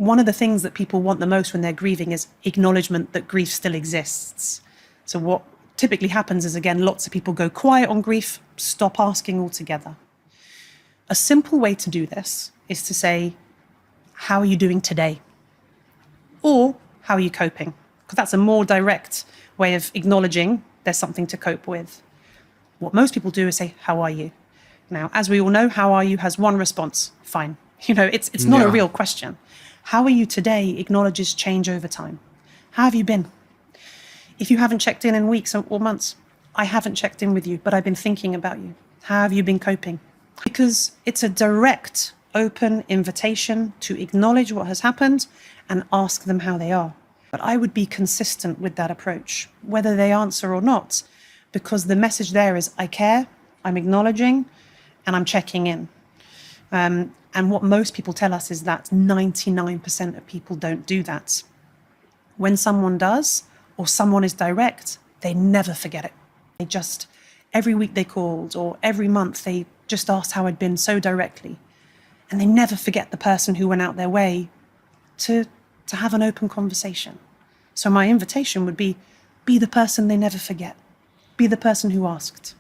One of the things that people want the most when they're grieving is acknowledgement that grief still exists. So what typically happens is, again, lots of people go quiet on grief, stop asking altogether. A simple way to do this is to say, how are you doing today? Or how are you coping? Because that's a more direct way of acknowledging there's something to cope with. What most people do is say, how are you? Now, as we all know, how are you has one response, fine. It's not a real question. How are you today acknowledges change over time. How have you been? If you haven't checked in weeks or months, I haven't checked in with you, but I've been thinking about you. How have you been coping? Because it's a direct, open invitation to acknowledge what has happened and ask them how they are. But I would be consistent with that approach, whether they answer or not, because the message there is, I care, I'm acknowledging, and I'm checking in. And what most people tell us is that 99% of people don't do that. When someone does, or someone is direct, they never forget it. They just, every week they called, or every month they just asked how I'd been so directly. And they never forget the person who went out their way to have an open conversation. So my invitation would be the person they never forget. Be the person who asked.